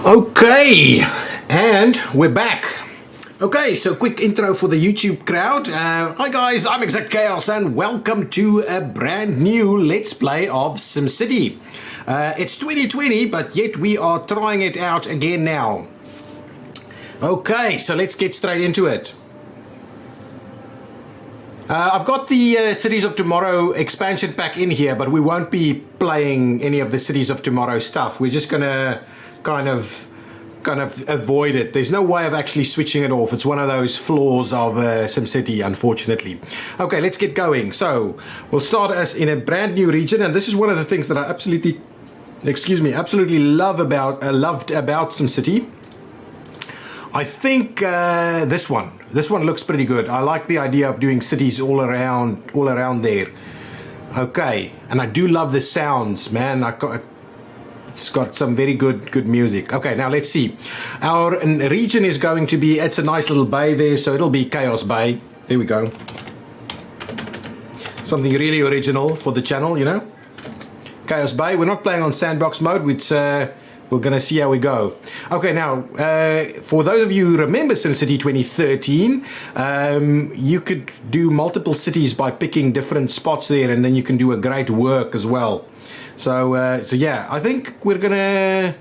Okay, and we're back. Okay, so quick intro for the YouTube crowd. Hi guys, I'm ExactChaos and welcome to a brand new Let's Play of SimCity. It's 2020, but yet we are trying it out again now. Okay, so let's get straight into it. I've got the Cities of Tomorrow expansion pack in here, but we won't be playing any of the Cities of Tomorrow stuff. We're just gonna kind of avoid it. There's no way of actually switching it off. It's one of those flaws of SimCity, unfortunately. Okay, let's get going. So we'll start as in a brand new region, and this is one of the things that I absolutely loved about SimCity. I think this one looks pretty good. I like the idea of doing cities all around there. Okay, and I do love the sounds, man. It's got some very good music. Okay, now let's see. Our region is going to be, it's a nice little bay there, so it'll be Chaos Bay. There we go. Something really original for the channel, you know. Chaos Bay. We're not playing on sandbox mode, which we're going to see how we go. Okay, now, for those of you who remember SimCity 2013, you could do multiple cities by picking different spots there, and then you can do a great work as well. So yeah, I think we're going to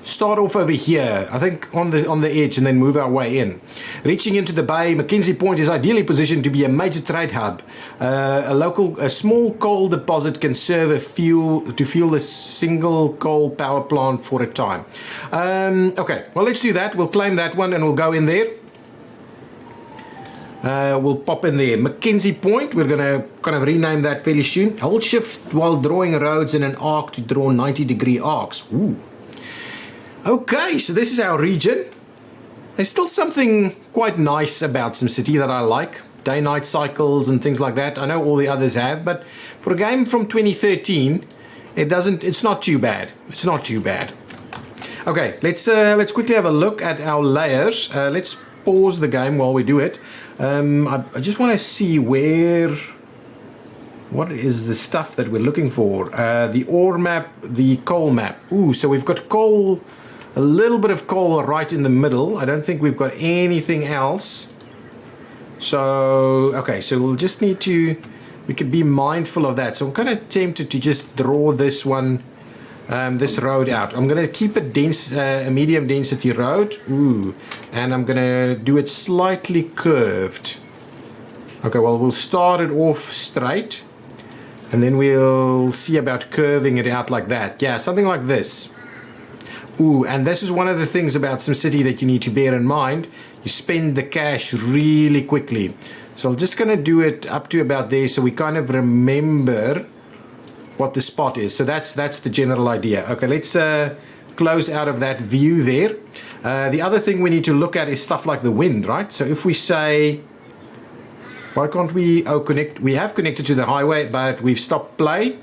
start off over here, I think on the edge, and then move our way in. Reaching into the bay, Mackenzie Point is ideally positioned to be a major trade hub. A small coal deposit can serve to fuel a single coal power plant for a time. Okay, well, let's do that. We'll claim that one and we'll go in there. We'll pop in there. Mackenzie Point, we're going to kind of rename that fairly soon. Hold shift while drawing roads in an arc to draw 90-degree arcs. Ooh. Okay, so this is our region. There's still something quite nice about SimCity that I like. Day-night cycles and things like that. I know all the others have, but for a game from 2013, it's not too bad. It's not too bad. Okay, let's quickly have a look at our layers. Let's pause the game while we do it. I just want to see what is the stuff that we're looking for. The ore map, the coal map. Ooh, so we've got coal. A little bit of coal right in the middle. I don't think we've got anything else. So, okay, so we'll just need to, we could be mindful of that. So I'm kind of tempted to just draw this one, this road out. I'm going to keep it dense, a medium density road. Ooh, and I'm going to do it slightly curved. Okay, well, we'll start it off straight. And then we'll see about curving it out like that. Yeah, something like this. Ooh, and this is one of the things about SimCity that you need to bear in mind. You spend the cash really quickly. So I'm just going to do it up to about there so we kind of remember what the spot is. So that's the general idea. Okay, let's close out of that view there. The other thing we need to look at is stuff like the wind, right? So if we say, why can't we connect? We have connected to the highway, but we've stopped play.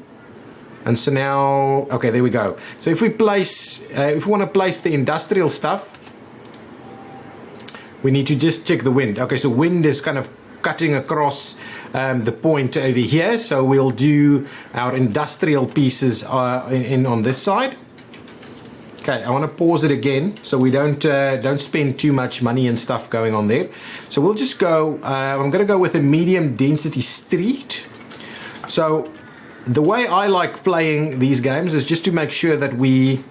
And so now, okay, there we go. So if we place, if we want to place the industrial stuff, we need to just check the wind. Okay, so wind is kind of cutting across the point over here. So we'll do our industrial pieces on this side. Okay, I want to pause it again so we don't spend too much money and stuff going on there. So we'll just go, I'm going to go with a medium density street. So the way I like playing these games is just to make sure that we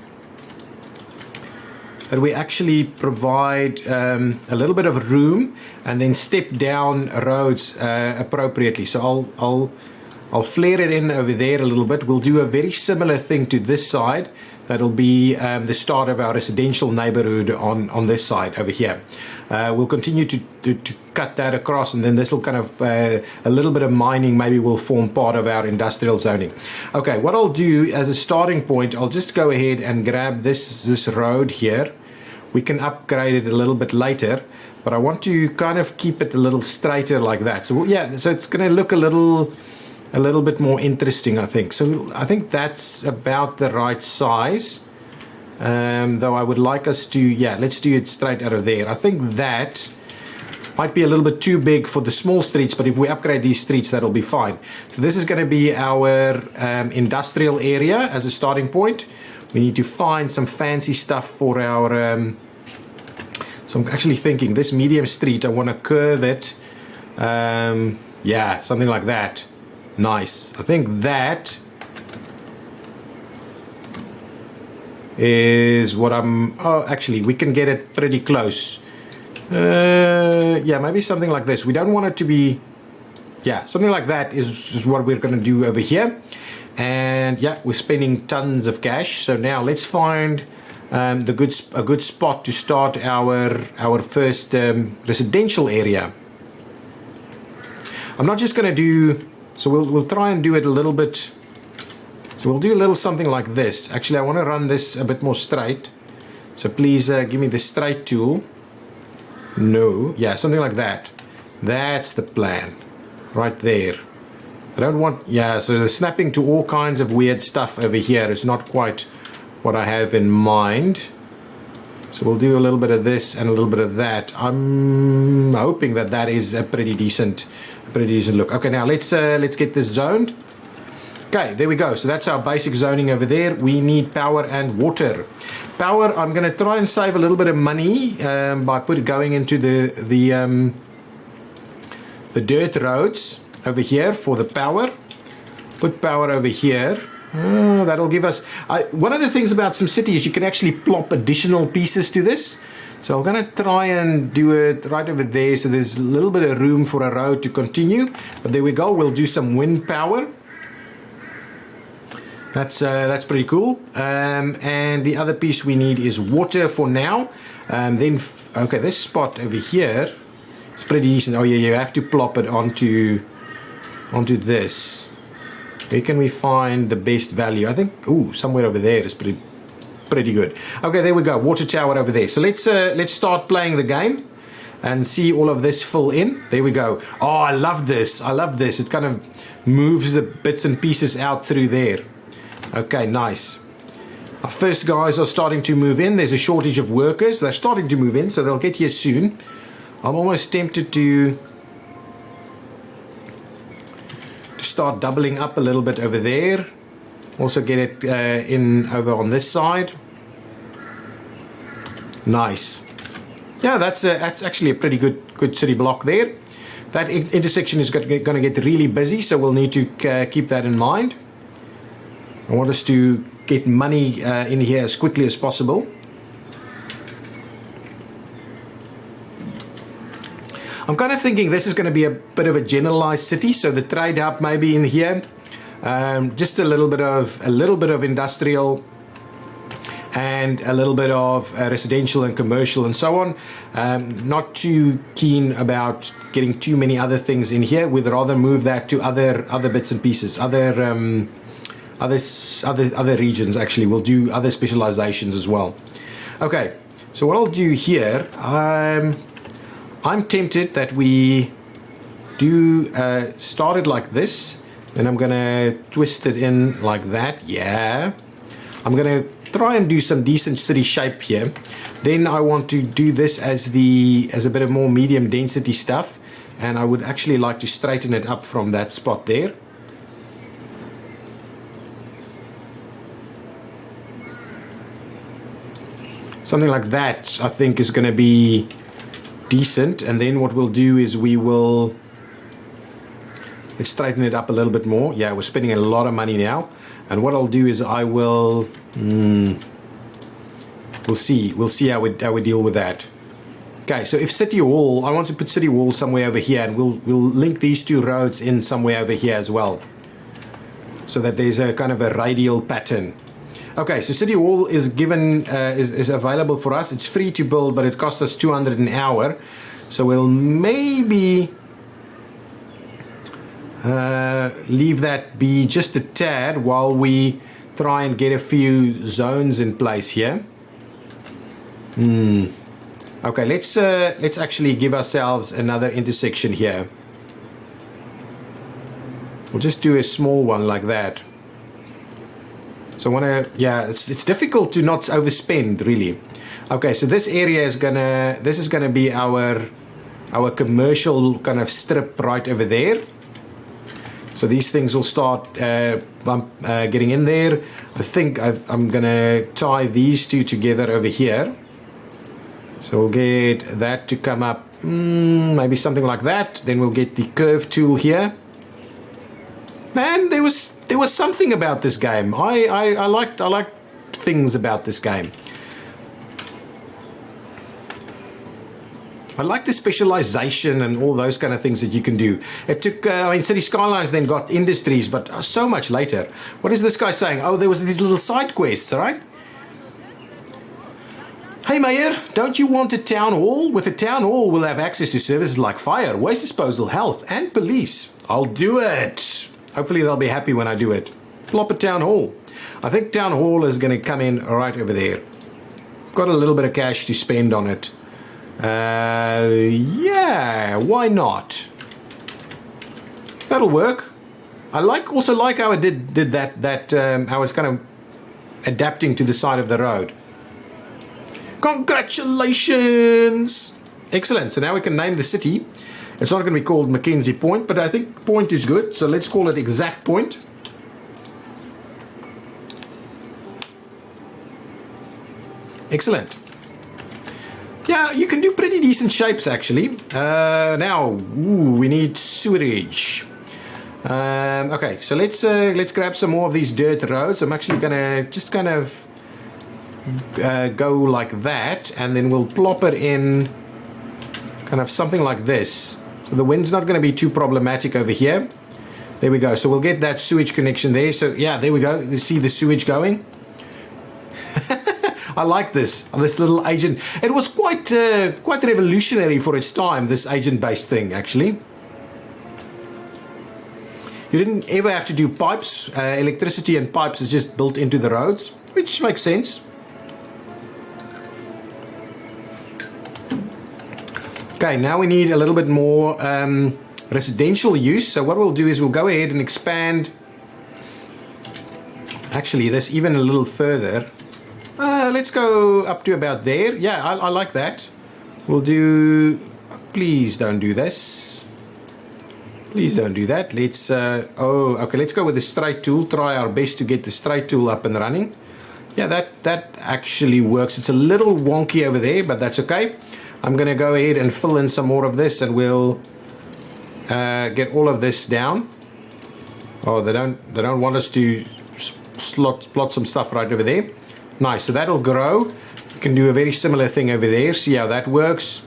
actually provide a little bit of room and then step down roads appropriately. So I'll flare it in over there a little bit. We'll do a very similar thing to this side. That'll be the start of our residential neighborhood on this side over here. We'll continue to cut that across, and then this will kind of, a little bit of mining maybe will form part of our industrial zoning. Okay, what I'll do as a starting point, I'll just go ahead and grab this road here. We can upgrade it a little bit later, but I want to kind of keep it a little straighter like that. So yeah, so it's going to look a little bit more interesting, I think. So I think that's about the right size. Though I would like us to, yeah, let's do it straight out of there. I think that might be a little bit too big for the small streets, but if we upgrade these streets, that'll be fine. So this is going to be our industrial area as a starting point. We need to find some fancy stuff for our... so I'm actually thinking this medium street, I want to curve it. Yeah, something like that. Nice. I think that is what I'm... Oh, actually, we can get it pretty close. Yeah, maybe something like this. We don't want it to be... Yeah, something like that is what we're going to do over here. And yeah, we're spending tons of cash. So now let's find a good spot to start our first residential area. I'm not just going to do... So we'll try and do it a little bit... So we'll do a little something like this. Actually, I want to run this a bit more straight. So please give me the straight tool. No. Yeah, something like that. That's the plan. Right there. I don't want... Yeah, so the snapping to all kinds of weird stuff over here is not quite what I have in mind. So we'll do a little bit of this and a little bit of that. I'm hoping that that is a pretty decent look. Okay, now let's get this zoned. Okay, there we go. So that's our basic zoning over there. We need power and water. Power, I'm going to try and save a little bit of money by going into the dirt roads over here for the power. Put power over here. That'll give us... one of the things about SimCity is you can actually plop additional pieces to this. So I'm going to try and do it right over there. So there's a little bit of room for a road to continue. But there we go. We'll do some wind power. That's pretty cool. And the other piece we need is water for now. Then, okay, this spot over here is pretty decent. Oh yeah, you have to plop it onto this. Where can we find the best value? I think, somewhere over there is pretty good. Okay, there we go. Water tower over there. So let's start playing the game and see all of this fill in. There we go. Oh, I love this. I love this. It kind of moves the bits and pieces out through there. Okay, nice. Our first guys are starting to move in. There's a shortage of workers. They're starting to move in, so they'll get here soon. I'm almost tempted to start doubling up a little bit over there. Also get it in over on this side. Nice. Yeah, that's actually a pretty good city block there. That intersection is going to get really busy, so we'll need to keep that in mind. I want us to get money in here as quickly as possible. I'm kind of thinking this is going to be a bit of a generalized city, so the trade hub maybe in here, just a little bit of industrial, and a little bit of residential and commercial and so on. Not too keen about getting too many other things in here. We'd rather move that to other bits and pieces, other regions. Actually, we'll do other specializations as well. Okay, so what I'll do here, I'm tempted that we do start it like this, and I'm gonna twist it in like that. Yeah, I'm gonna try and do some decent city shape here. Then I want to do this as a bit of more medium density stuff, and I would actually like to straighten it up from that spot there. Something like that I think is going to be decent. And then what we'll do is let's straighten it up a little bit more. Yeah, we're spending a lot of money now. And what I'll do is we'll see how we deal with that. Okay, so if City Hall, I want to put City Hall somewhere over here, and we'll link these two roads in somewhere over here as well, so that there's a kind of a radial pattern. Okay, so City Hall is given is available for us. It's free to build, but it costs us 200 an hour. So we'll maybe leave that be just a tad while we try and get a few zones in place here. Okay, let's actually give ourselves another intersection here. We'll just do a small one like that. So it's difficult to not overspend really. Okay, so this area is gonna be our commercial kind of strip right over there. So these things will start getting in there. I think I'm going to tie these two together over here. So we'll get that to come up, maybe something like that. Then we'll get the curve tool here. Man, there was something about this game. I liked things about this game. I like the specialization and all those kind of things that you can do. It took, I mean, City Skylines then got industries, but so much later. What is this guy saying? Oh, there was these little side quests, all right? Hey, Mayor, don't you want a town hall? With a town hall, we'll have access to services like fire, waste disposal, health, and police. I'll do it. Hopefully they'll be happy when I do it. Plop a town hall. I think town hall is going to come in right over there. Got a little bit of cash to spend on it. Yeah, why not? That'll work. I also like how it did that. I was kind of adapting to the side of the road. Congratulations! Excellent. So now we can name the city. It's not going to be called Mackenzie Point, but I think Point is good. So let's call it Exact Point. Excellent. Yeah, you can do pretty decent shapes actually. Now, we need sewerage. Okay, so let's grab some more of these dirt roads. I'm actually gonna just kind of go like that, and then we'll plop it in kind of something like this. So the wind's not going to be too problematic over here. There we go. So we'll get that sewage connection there. So yeah, there we go. You see the sewage going? I like this little agent. It was quite revolutionary for its time, this agent-based thing, actually. You didn't ever have to do pipes. Electricity and pipes is just built into the roads, which makes sense. Okay, now we need a little bit more residential use. So what we'll do is we'll go ahead and expand. Actually, this even a little further. Let's go up to about there. Yeah, I like that. We'll do... Please don't do this. Please don't do that. Let's... okay, let's go with the straight tool. Try our best to get the straight tool up and running. Yeah, that actually works. It's a little wonky over there, but that's okay. I'm going to go ahead and fill in some more of this, and we'll get all of this down. Oh, they don't want us to plot some stuff right over there. Nice, so that'll grow. You can do a very similar thing over there. See how that works.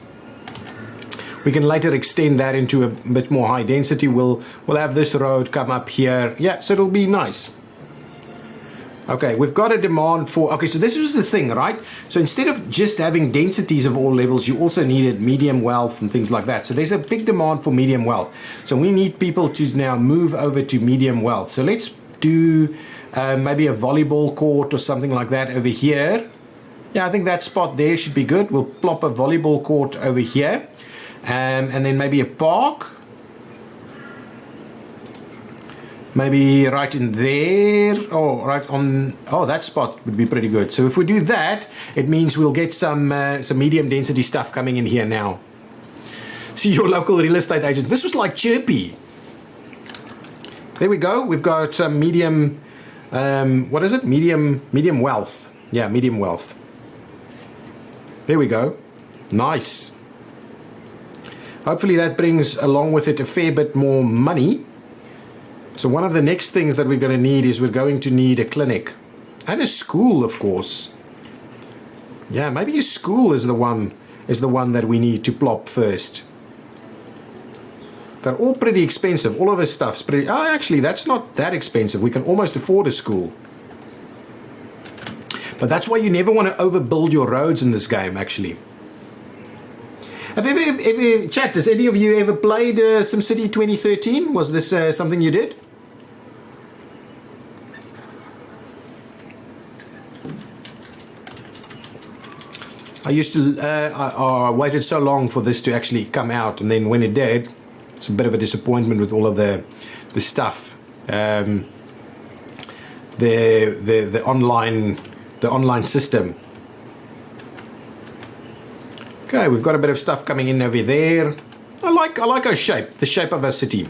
We can later extend that into a bit more high density. We'll have this road come up here. Yeah, so it'll be nice. Okay, we've got a demand for... Okay, so this was the thing, right? So instead of just having densities of all levels, you also needed medium wealth and things like that. So there's a big demand for medium wealth. So we need people to now move over to medium wealth. So let's do maybe a volleyball court or something like that over here. Yeah, I think that spot there should be good. We'll plop a volleyball court over here. And then maybe a park. Maybe right in there. Oh, right on. Oh, that spot would be pretty good. So if we do that, it means we'll get some medium density stuff coming in here now. See your local real estate agent. This was like chirpy. There we go. We've got some medium. What is it? Medium wealth. Yeah, medium wealth. There we go. Nice. Hopefully that brings along with it a fair bit more money. So one of the next things that we're going to need is we're going to need a clinic and a school, of course. Yeah, maybe a school is the one that we need to plop first. They're all pretty expensive. All of this stuff's pretty... Oh, actually, that's not that expensive. We can almost afford a school. But that's why you never want to overbuild your roads in this game, actually. Have you ever... Chat, has any of you ever played SimCity 2013? Was this something you did? I used to... I waited so long for this to actually come out, and then when it did... It's a bit of a disappointment with all of the stuff, the online system. Okay, we've got a bit of stuff coming in over there. I like our shape, the shape of our city.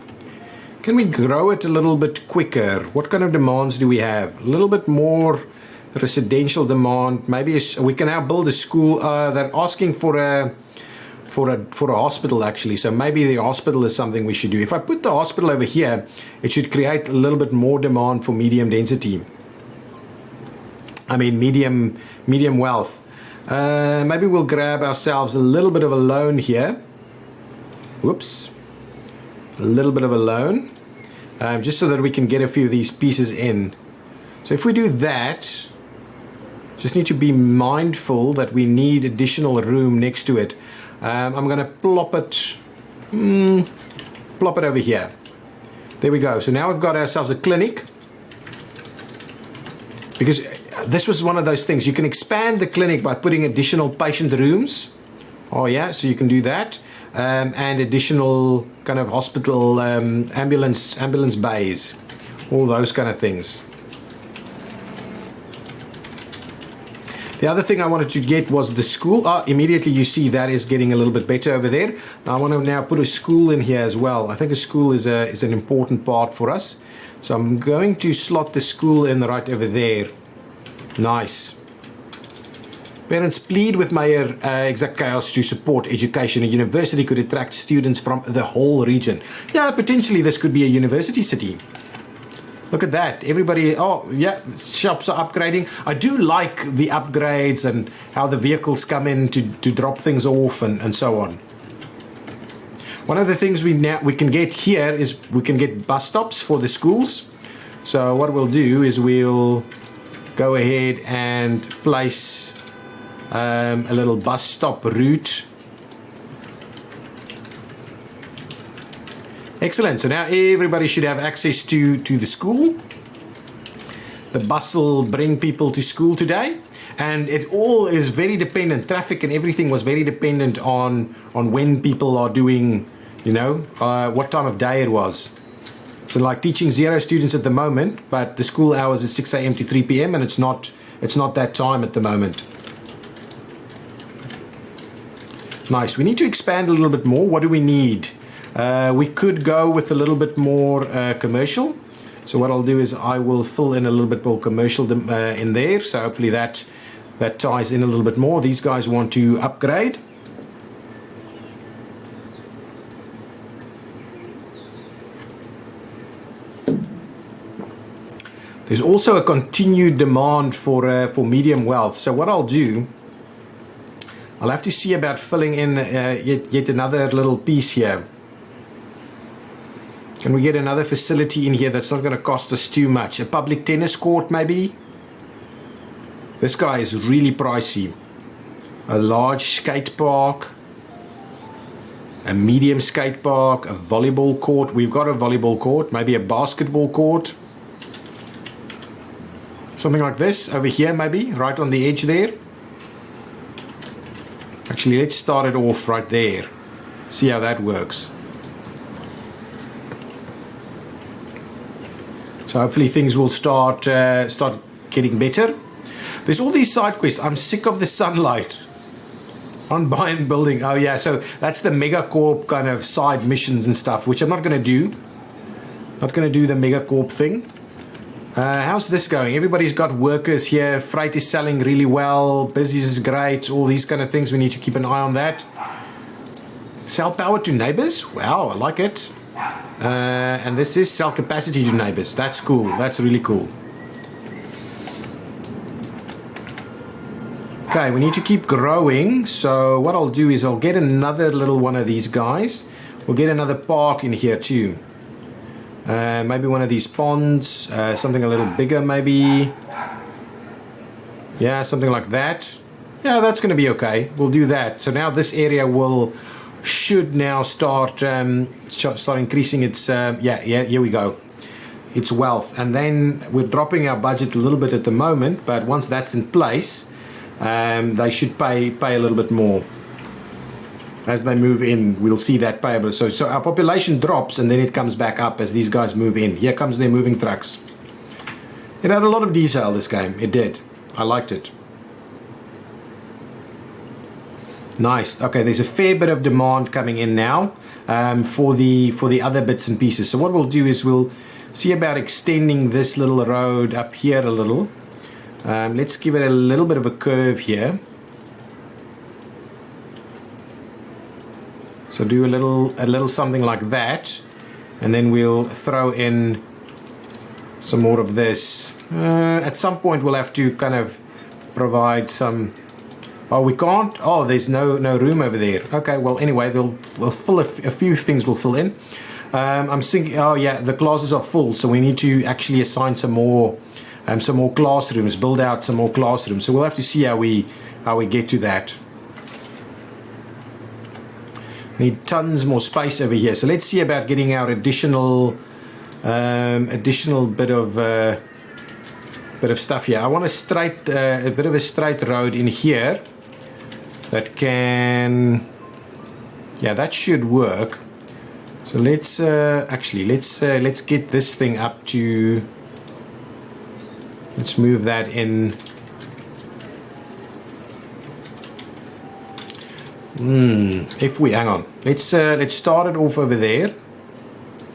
Can we grow it a little bit quicker? What kind of demands do we have? A little bit more residential demand. Maybe we can now build a school. They're asking for a hospital actually. So maybe the hospital is something we should do. If I put the hospital over here, it should create a little bit more demand for medium density. I mean medium wealth. Maybe we'll grab ourselves a little bit of a loan here. Whoops. A little bit of a loan, just so that we can get a few of these pieces in. So if we do that, just need to be mindful that we need additional room next to it. I'm going to plop it over here. There we go. So now we've got ourselves a clinic, because this was one of those things. You can expand the clinic by putting additional patient rooms. Oh yeah, so you can do that. And additional kind of hospital ambulance bays, all those kind of things. The other thing I wanted to get was the school. Immediately you see that is getting a little bit better over there. I want to now put a school in here as well. I think a school is an important part for us. So I'm going to slot the school in right over there. Nice. Parents plead with Mayor ExactChaos to support education. A university could attract students from the whole region. Yeah, potentially this could be a university city. Look at that. Everybody, oh yeah, shops are upgrading. I do like the upgrades and how the vehicles come in to drop things off and so on. One of the things we can get here is we can get bus stops for the schools. So what we'll do is we'll go ahead and place a little bus stop route. Excellent. So now everybody should have access to the school. The bus will bring people to school today, and it all is very dependent. Traffic and everything was very dependent on when people are doing, you know, what time of day it was. So like teaching 0 students at the moment, but the school hours is 6 a.m. to 3 p.m. and it's not that time at the moment. Nice. We need to expand a little bit more. What do we need? We could go with a little bit more commercial. So what I'll do is I will fill in a little bit more commercial in there. So hopefully that ties in a little bit more. These guys want to upgrade. There's also a continued demand for medium wealth. So what I'll do, I'll have to see about filling in yet another little piece here. Can we get another facility in here that's not going to cost us too much? A public tennis court maybe? This guy is really pricey. A large skate park. A medium skate park. A volleyball court. We've got a volleyball court. Maybe a basketball court. Something like this over here maybe. Right on the edge there. Actually, let's start it off right there. See how that works. So hopefully things will start getting better. There's all these side quests. I'm sick of the sunlight. On buying building. Oh yeah, so that's the Megacorp kind of side missions and stuff, which I'm not going to do. Not going to do the Megacorp thing. How's this going? Everybody's got workers here. Freight is selling really well. Business is great. All these kind of things. We need to keep an eye on that. Sell power to neighbors. Wow, I like it. And this is sell capacity to neighbors. That's cool. That's really cool. Okay, we need to keep growing. So what I'll do is I'll get another little one of these guys. We'll get another park in here too. Maybe one of these ponds. Something a little bigger maybe. Yeah, something like that. Yeah, that's going to be okay. We'll do that. So now this area should now start increasing its here we go, its wealth. And then we're dropping our budget a little bit at the moment, but once that's in place, they should pay a little bit more as they move in. We'll see that payable. So our population drops and then it comes back up as these guys move in. Here comes their moving trucks. It had a lot of detail, this game. It did. I liked it. Nice. Okay, there's a fair bit of demand coming in now for the other bits and pieces. So what we'll do is we'll see about extending this little road up here a little. Let's give it a little bit of a curve here. So do a little something like that, and then we'll throw in some more of this. At some point we'll have to kind of provide some. Oh, we can't. Oh, there's no room over there. Okay, well anyway, we'll fill a few things. We'll fill in. I'm thinking. Oh yeah, the classes are full, so we need to actually assign some more classrooms. Build out some more classrooms. So we'll have to see how we get to that. Need tons more space over here. So let's see about getting our additional bit of stuff here. I want a bit of a straight road in here that can, yeah, that should work. So let's let's get this thing up to, let's move that in. If we hang on, let's start it off over there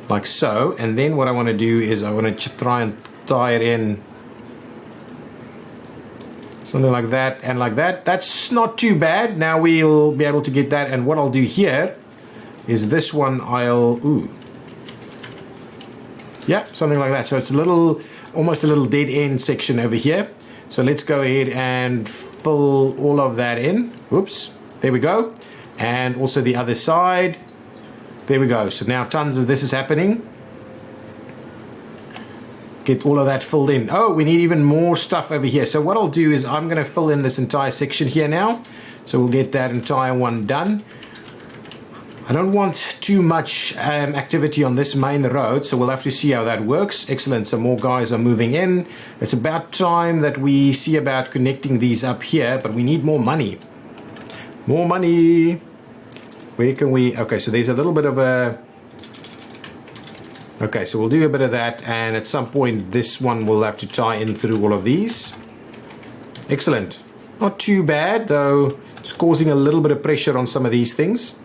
like so, and then what I want to do is I want to try and tie it in something like that and like that. That's not too bad. Now we'll be able to get that, and what I'll do here is this one yeah, something like that. So it's almost a little dead end section over here. So let's go ahead and fill all of that in. Whoops. There we go. And also the other side. There we go. So now tons of this is happening. Get all of that filled in. Oh, we need even more stuff over here. So what I'll do is I'm going to fill in this entire section here now. So we'll get that entire one done. I don't want too much activity on this main road, so we'll have to see how that works. Excellent. So more guys are moving in. It's about time that we see about connecting these up here, but we need more money. More money. Where can we? Okay, so there's a little bit of a. Okay, so we'll do a bit of that, and at some point this one will have to tie in through all of these. Excellent. Not too bad, though it's causing a little bit of pressure on some of these things.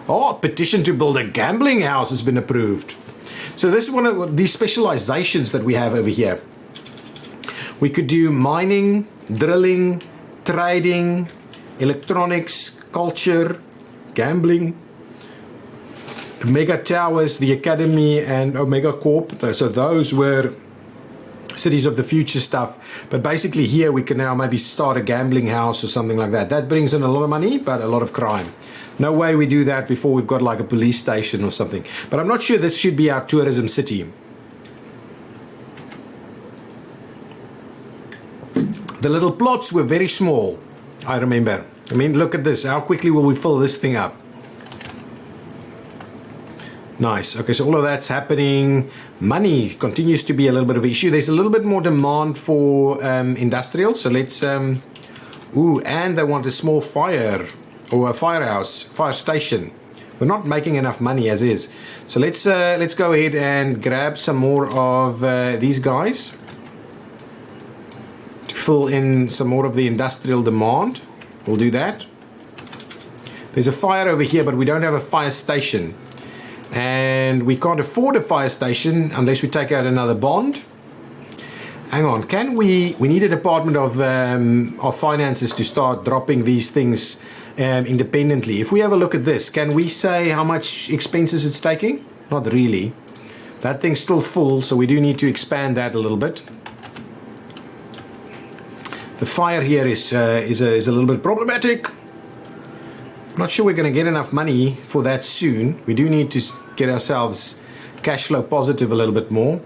Oh, petition to build a gambling house has been approved. So this is one of these specializations that we have over here. We could do mining, drilling, trading, electronics, culture, gambling, Mega Towers, the Academy, and Omega Corp. So those were cities of the future stuff. But basically here we can now maybe start a gambling house or something like that. That brings in a lot of money, but a lot of crime. No way we do that before we've got like a police station or something. But I'm not sure this should be our tourism city. The little plots were very small, I remember. I mean, look at this. How quickly will we fill this thing up? Nice. Okay, so all of that's happening. Money continues to be a little bit of an issue. There's a little bit more demand for industrial. So let's... ooh, and they want a small fire or a firehouse, fire station. We're not making enough money as is. So let's go ahead and grab some more of these guys to fill in some more of the industrial demand. We'll do that. There's a fire over here, but we don't have a fire station. And we can't afford a fire station unless we take out another bond. Hang on, can we need a department of finances to start dropping these things independently. If we have a look at this, can we say how much expenses it's taking? Not really. That thing's still full, so we do need to expand that a little bit. The fire here is a little bit problematic. Not sure we're going to get enough money for that soon. We do need to get ourselves cash flow positive a little bit more.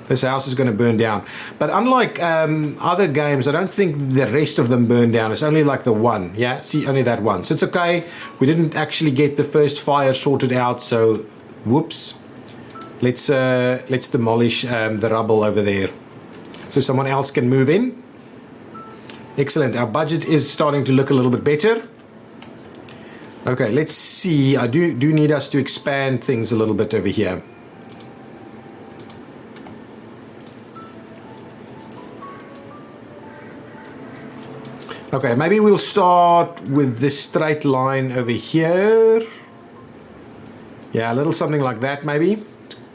This house is going to burn down. But unlike other games, I don't think the rest of them burn down. It's only like the one. Yeah, see, only that one. So it's okay. We didn't actually get the first fire sorted out. So, whoops. Let's demolish the rubble over there, so someone else can move in. Excellent. Our budget is starting to look a little bit better. Okay, let's see. I do need us to expand things a little bit over here. Okay, maybe we'll start with this straight line over here. Yeah, a little something like that maybe.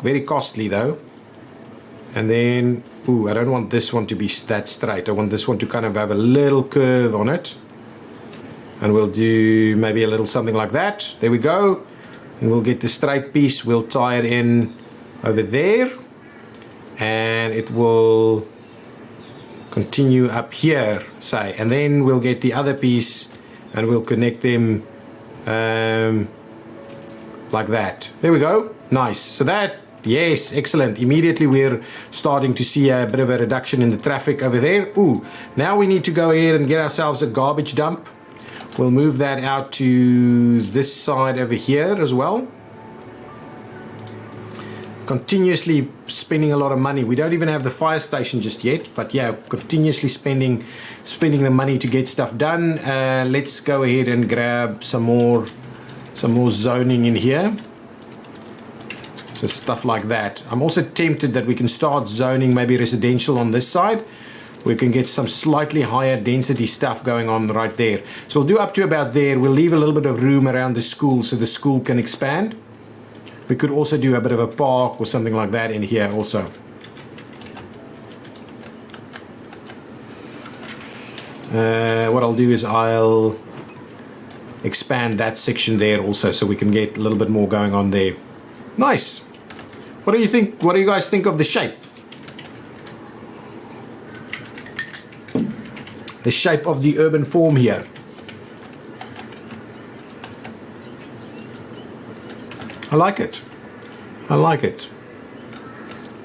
Very costly though. And then, ooh, I don't want this one to be that straight. I want this one to kind of have a little curve on it. And we'll do maybe a little something like that. There we go. And we'll get the straight piece. We'll tie it in over there. And it will continue up here, say. And then we'll get the other piece and we'll connect them like that. There we go. Nice. So that, yes, excellent. Immediately we're starting to see a bit of a reduction in the traffic over there. Ooh, now we need to go ahead and get ourselves a garbage dump. We'll move that out to this side over here as well. Continuously spending a lot of money. We don't even have the fire station just yet, but yeah, continuously spending the money to get stuff done. Let's go ahead and grab some more zoning in here. So stuff like that. I'm also tempted that we can start zoning maybe residential on this side. We can get some slightly higher density stuff going on right there. So we'll do up to about there. We'll leave a little bit of room around the school so the school can expand. We could also do a bit of a park or something like that in here also. What I'll do is I'll expand that section there also so we can get a little bit more going on there. Nice. What do you think? What do you guys think of the shape? The shape of the urban form here. I like it. I like it.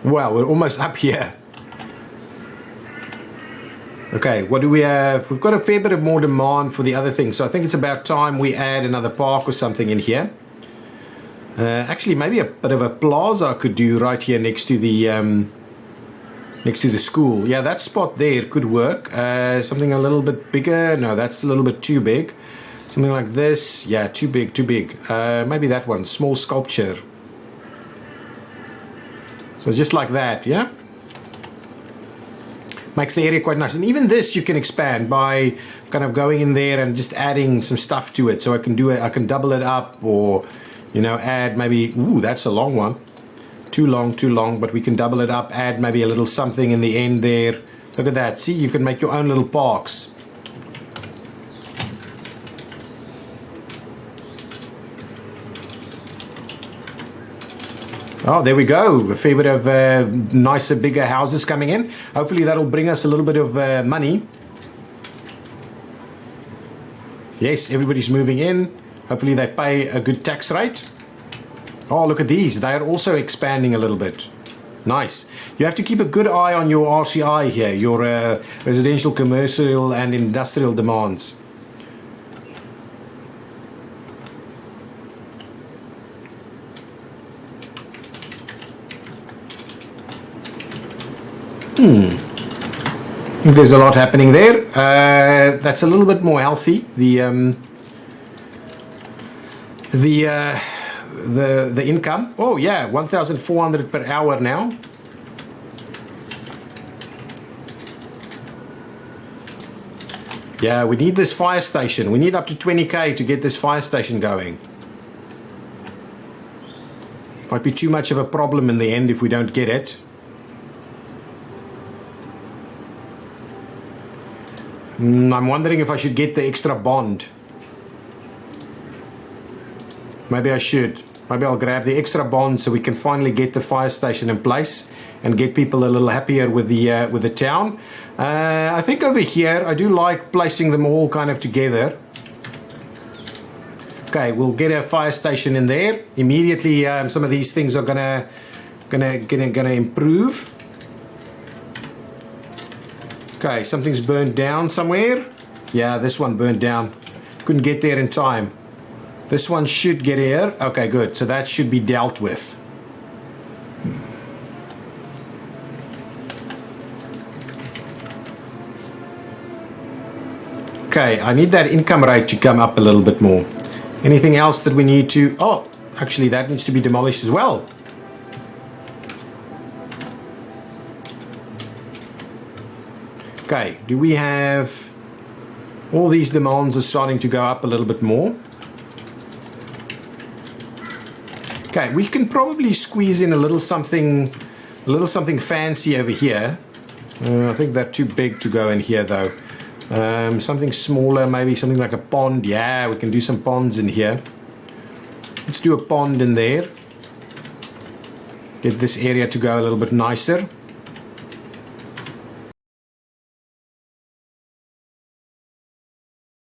Wow, we're almost up here. Okay, what do we have? We've got a fair bit of more demand for the other things, so I think it's about time we add another park or something in here. Actually, maybe a bit of a plaza I could do right here next to the school. Yeah, that spot there could work. Something a little bit bigger. No, that's a little bit too big. Something like this. Yeah, too big, too big. Maybe that one, small sculpture. So just like that, yeah? Makes the area quite nice. And even this you can expand by kind of going in there and just adding some stuff to it. So I can do it, I can double it up, or, you know, add maybe, ooh, that's a long one. Too long, but we can double it up, add maybe a little something in the end there. Look at that. See, you can make your own little parks. Oh, there we go. A fair bit of nicer, bigger houses coming in. Hopefully that'll bring us a little bit of money. Yes, everybody's moving in. Hopefully they pay a good tax rate. Oh, look at these. They are also expanding a little bit. Nice. You have to keep a good eye on your RCI here, your residential, commercial and industrial demands. I think there's a lot happening there. That's a little bit more healthy. The income. Oh yeah, 1,400 per hour now. Yeah, we need this fire station. We need up to 20k to get this fire station going. Might be too much of a problem in the end if we don't get it. I'm wondering if I should get the extra bond. Maybe I should. Maybe I'll grab the extra bond so we can finally get the fire station in place and get people a little happier with the town. I think over here I do like placing them all kind of together. Okay, we'll get a fire station in there immediately. Some of these things are gonna improve. Okay, something's burned down somewhere. Yeah, this one burned down. Couldn't get there in time. This one should get here. Okay, good. So that should be dealt with. Okay, I need that income rate to come up a little bit more. Anything else that we need to... Oh, actually that needs to be demolished as well. Okay, do we have... All these demands are starting to go up a little bit more. Okay, we can probably squeeze in a little something fancy over here. I think they're too big to go in here though. Something smaller, maybe something like a pond. Yeah, we can do some ponds in here. Let's do a pond in there. Get this area to go a little bit nicer.